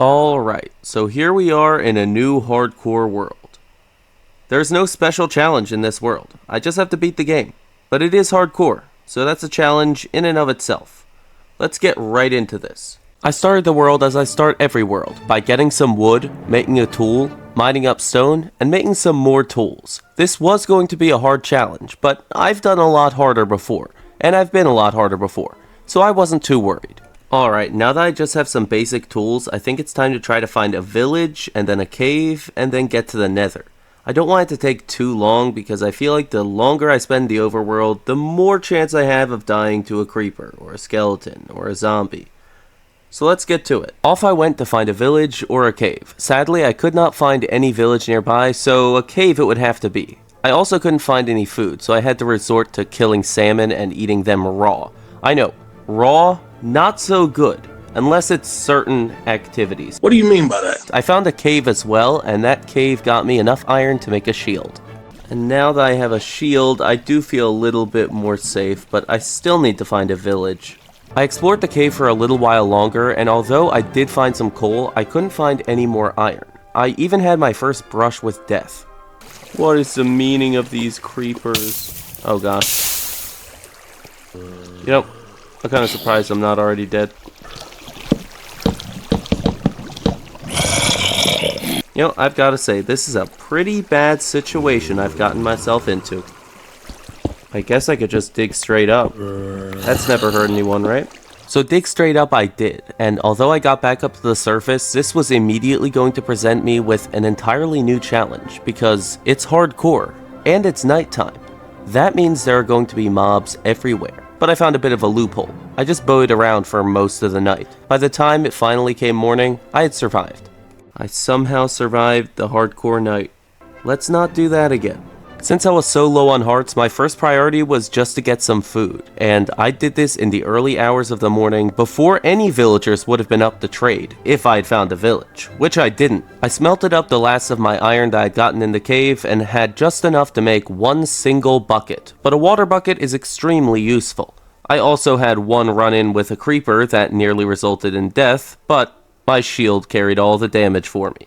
Alright, so here we are in a new hardcore world. There's no special challenge in this world. I just have to beat the game. But it is hardcore, so that's a challenge in and of itself. Let's get right into this. I started the world as I start every world, by getting some wood, making a tool, mining up stone, and making some more tools. This was going to be a hard challenge, but I've done a lot harder before, and I've been a lot harder before, so I wasn't too worried. Alright, now that I just have some basic tools, I think it's time to try to find a village, and then a cave, and then get to the Nether. I don't want it to take too long because I feel like the longer I spend in the overworld, the more chance I have of dying to a creeper, or a skeleton, or a zombie. So let's get to it. Off I went to find a village or a cave. Sadly, I could not find any village nearby, so a cave it would have to be. I also couldn't find any food, so I had to resort to killing salmon and eating them raw. I know, raw, not so good, unless it's certain activities. What do you mean by that? I found a cave as well, and that cave got me enough iron to make a shield. And now that I have a shield, I do feel a little bit more safe, but I still need to find a village. I explored the cave for a little while longer, and although I did find some coal, I couldn't find any more iron. I even had my first brush with death. What is the meaning of these creepers? Oh gosh. You know, I'm kind of surprised I'm not already dead. You know, I've got to say, this is a pretty bad situation I've gotten myself into. I guess I could just dig straight up. That's never hurt anyone, right? So dig straight up I did, and although I got back up to the surface, this was immediately going to present me with an entirely new challenge, because it's hardcore, and it's nighttime. That means there are going to be mobs everywhere. But I found a bit of a loophole. I just bowed around for most of the night. By the time it finally came morning, I had survived. I somehow survived the hardcore night. Let's not do that again. Since I was so low on hearts, my first priority was just to get some food, and I did this in the early hours of the morning before any villagers would have been up to trade, if I had found a village, which I didn't. I smelted up the last of my iron that I'd gotten in the cave and had just enough to make one single bucket, but a water bucket is extremely useful. I also had one run-in with a creeper that nearly resulted in death, but my shield carried all the damage for me.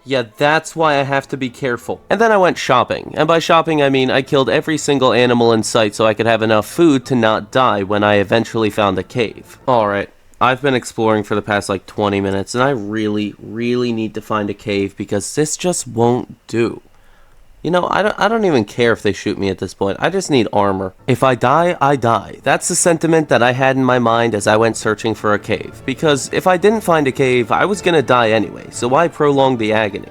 Yeah, that's why I have to be careful. And then I went shopping, and by shopping I mean I killed every single animal in sight so I could have enough food to not die when I eventually found a cave. Alright, I've been exploring for the past like 20 minutes, and I really need to find a cave because this just won't do. You know, I don't even care if they shoot me at this point. I just need armor. If I die, I die. That's the sentiment that I had in my mind as I went searching for a cave. Because if I didn't find a cave, I was gonna die anyway, so why prolong the agony?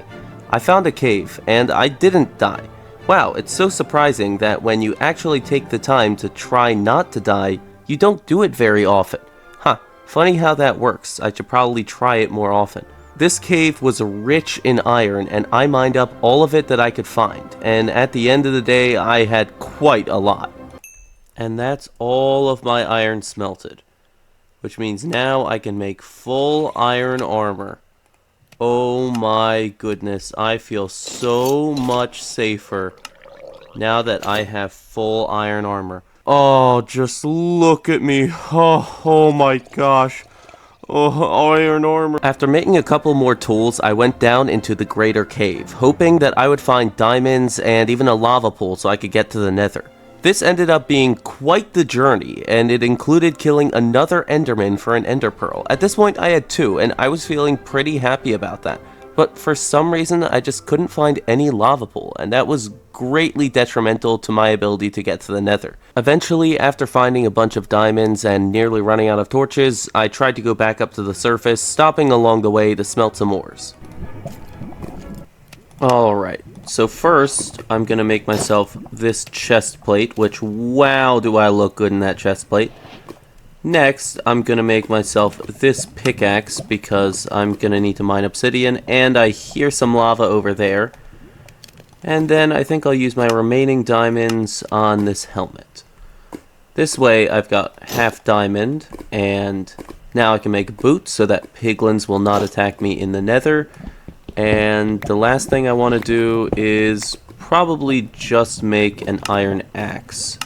I found a cave, and I didn't die. Wow, it's so surprising that when you actually take the time to try not to die, you don't do it very often. Huh, funny how that works. I should probably try it more often. This cave was rich in iron, and I mined up all of it that I could find, and at the end of the day, I had quite a lot. And that's all of my iron smelted, which means now I can make full iron armor. Oh my goodness, I feel so much safer now that I have full iron armor. Oh, just look at me. Oh my gosh. Oh, iron armor. After making a couple more tools, I went down into the greater cave, hoping that I would find diamonds and even a lava pool so I could get to the Nether. This ended up being quite the journey, and it included killing another enderman for an ender pearl. At this point I had 2, and I was feeling pretty happy about that. But for some reason I just couldn't find any lava pool, and that was greatly detrimental to my ability to get to the Nether. Eventually, after finding a bunch of diamonds and nearly running out of torches, I tried to go back up to the surface, stopping along the way to smelt some ores. Alright, so first I'm gonna make myself this chest plate, which wow do I look good in that chest plate. Next, I'm gonna make myself this pickaxe because I'm gonna need to mine obsidian, and I hear some lava over there. And then I think I'll use my remaining diamonds on this helmet. This way I've got half diamond, and now I can make boots so that piglins will not attack me in the Nether. And the last thing I want to do is probably just make an iron axe.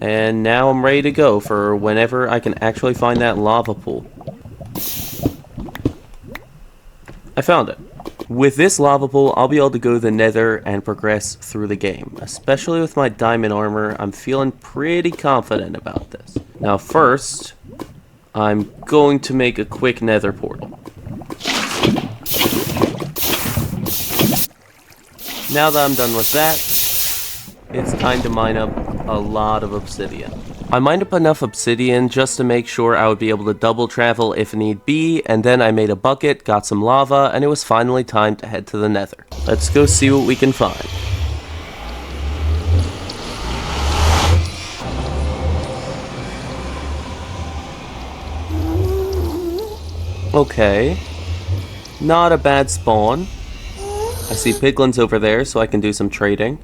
And now I'm ready to go for whenever I can actually find that lava pool. I found it. With this lava pool, I'll be able to go to the Nether and progress through the game. Especially with my diamond armor, I'm feeling pretty confident about this. Now first, I'm going to make a quick Nether portal. Now that I'm done with that, it's time to mine up a lot of obsidian. I mined up enough obsidian just to make sure I would be able to double travel if need be, and then I made a bucket, got some lava, and it was finally time to head to the Nether. Let's go see what we can find. Okay, not a bad spawn. I see piglins over there, so I can do some trading.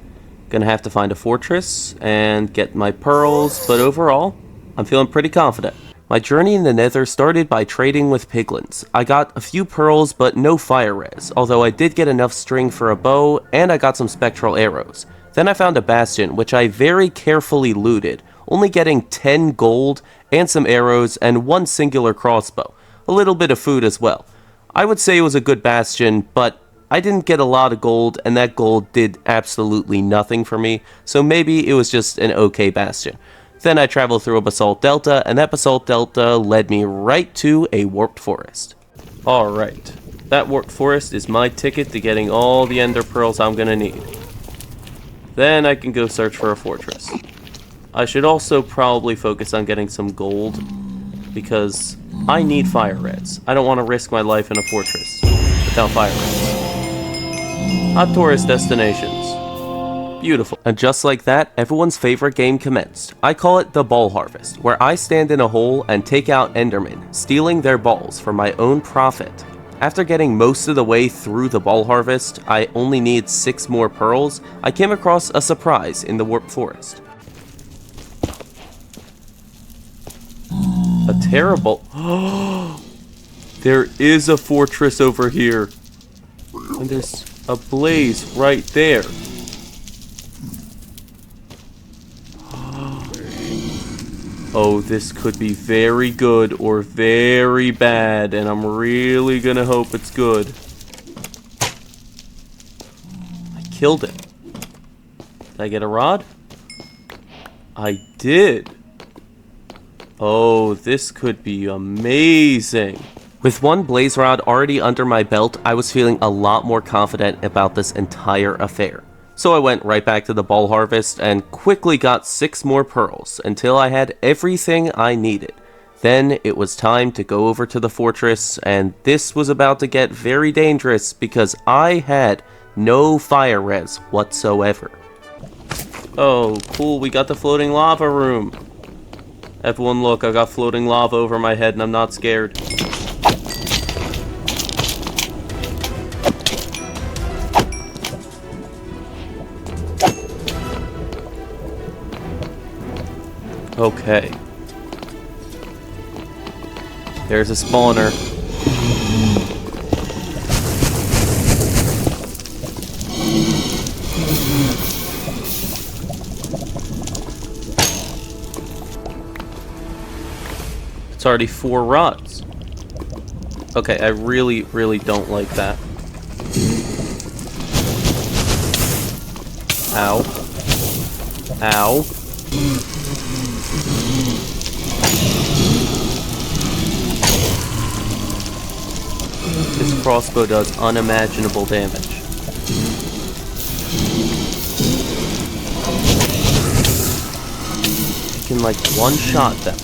Gonna have to find a fortress and get my pearls, but overall, I'm feeling pretty confident. My journey in the Nether started by trading with piglins. I got a few pearls, but no fire res, although I did get enough string for a bow, and I got some spectral arrows. Then I found a bastion, which I very carefully looted, only getting 10 gold and some arrows and one singular crossbow. A little bit of food as well. I would say it was a good bastion, but I didn't get a lot of gold, and that gold did absolutely nothing for me, so maybe it was just an okay bastion. Then I traveled through a basalt delta, and that basalt delta led me right to a warped forest. Alright, that warped forest is my ticket to getting all the ender pearls I'm gonna need. Then I can go search for a fortress. I should also probably focus on getting some gold, because I need fire reds. I don't want to risk my life in a fortress without fire reds. Hot tourist destinations. Beautiful. And just like that, everyone's favorite game commenced. I call it the ball harvest, where I stand in a hole and take out endermen, stealing their balls for my own profit. After getting most of the way through the ball harvest, I only need 6 more pearls. I came across a surprise in the warped forest. A terrible... There is a fortress over here. And there's a blaze right there. Oh, this could be very good or very bad, and I'm really gonna hope it's good. I killed it. Did I get a rod? I did. Oh, this could be amazing. With one blaze rod already under my belt, I was feeling a lot more confident about this entire affair. So I went right back to the ball harvest and quickly got 6 more pearls until I had everything I needed. Then it was time to go over to the fortress, and this was about to get very dangerous because I had no fire res whatsoever. Oh, cool, we got the floating lava room. Everyone look, I got floating lava over my head and I'm not scared. Okay. There's a spawner. It's already 4 rods. Okay, I really don't like that. Ow. Ow. This crossbow does unimaginable damage. You can like one-shot them.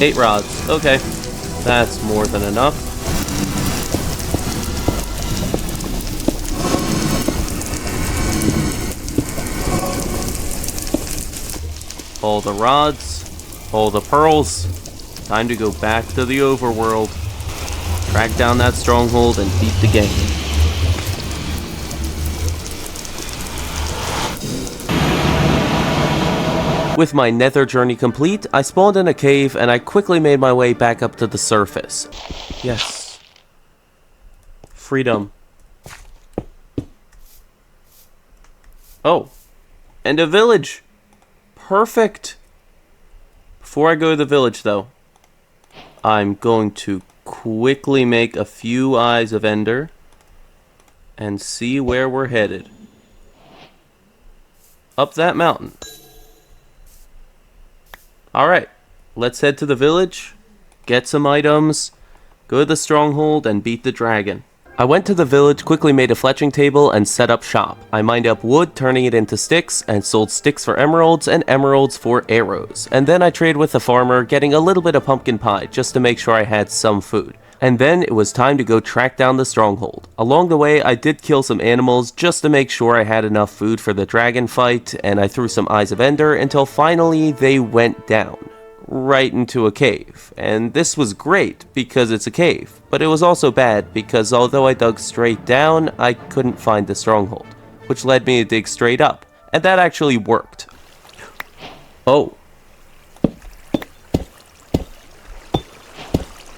Eight rods. Okay. That's more than enough. All the rods. All the pearls. Time to go back to the overworld. Track down that stronghold and beat the game. With my nether journey complete, I spawned in a cave and I quickly made my way back up to the surface. Yes. Freedom. Oh. And a village. Perfect. Before I go to the village, though, I'm going to quickly make a few eyes of Ender and see where we're headed. Up that mountain. Alright, let's head to the village, get some items, go to the stronghold, and beat the dragon. I went to the village, quickly made a fletching table, and set up shop. I mined up wood, turning it into sticks, and sold sticks for emeralds, and emeralds for arrows. And then I traded with the farmer, getting a little bit of pumpkin pie, just to make sure I had some food. And then it was time to go track down the stronghold. Along the way, I did kill some animals just to make sure I had enough food for the dragon fight, and I threw some Eyes of Ender until finally they went down. Right into a cave. And this was great because it's a cave, but it was also bad because although I dug straight down, I couldn't find the stronghold, which led me to dig straight up, and that actually worked. Oh.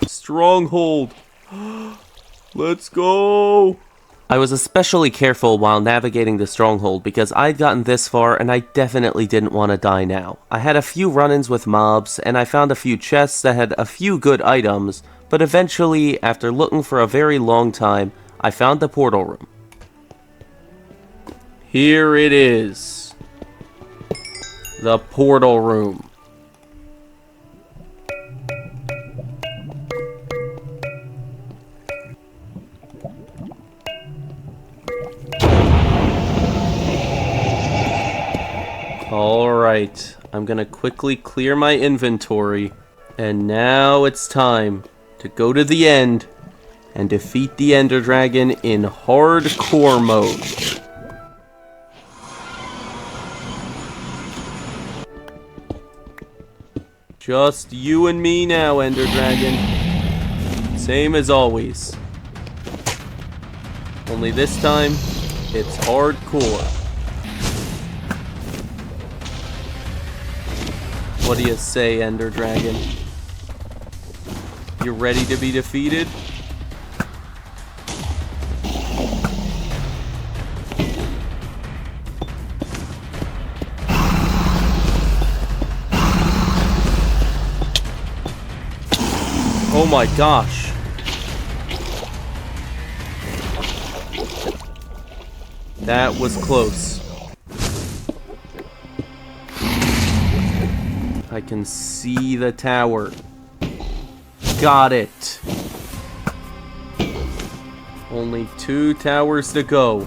Stronghold. Let's go. I was especially careful while navigating the stronghold because I'd gotten this far and I definitely didn't want to die now. I had a few run-ins with mobs and I found a few chests that had a few good items, but eventually, after looking for a very long time, I found the portal room. Here it is. The portal room. Alright, I'm gonna quickly clear my inventory, and now it's time to go to the end and defeat the Ender Dragon in hardcore mode. Just you and me now, Ender Dragon. Same as always. Only this time, it's hardcore. What do you say, Ender Dragon? You ready to be defeated? Oh my gosh. That was close. I can see the tower. Got it. Only 2 towers to go.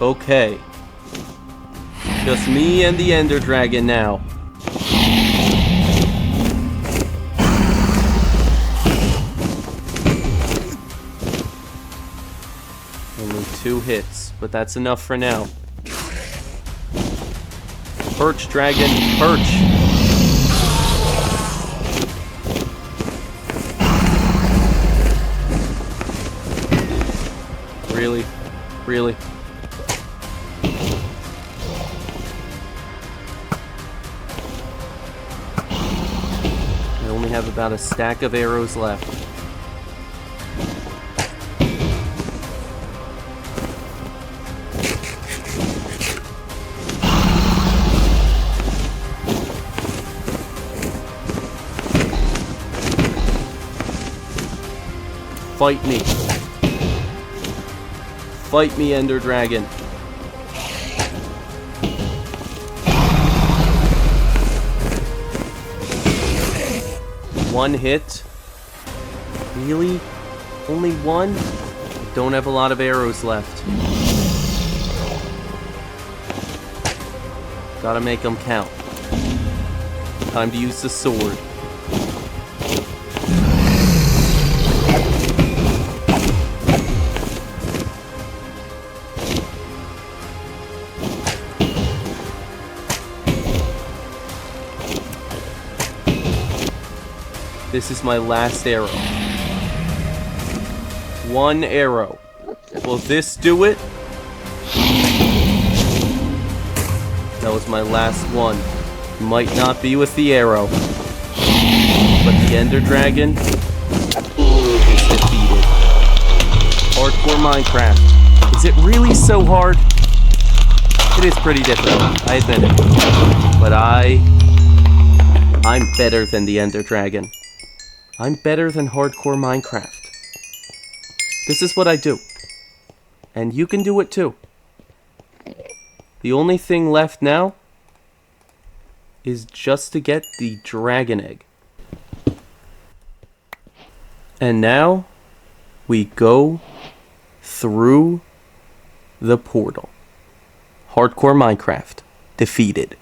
Okay. Just me and the Ender Dragon now. Only 2 hits, but that's enough for now. Perch, dragon, perch! Really? Really? I only have about a stack of arrows left. Fight me. Fight me, Ender Dragon. One hit? Really? Only one? I don't have a lot of arrows left. Gotta make them count. Time to use the sword. This is my last arrow. One arrow. Will this do it? That was my last one. Might not be with the arrow. But the Ender Dragon is defeated. Hardcore Minecraft. Is it really so hard? It is pretty difficult, I admit it. But I'm better than the Ender Dragon. I'm better than Hardcore Minecraft. This is what I do. And you can do it too. The only thing left now is just to get the dragon egg. And now we go through the portal. Hardcore Minecraft defeated.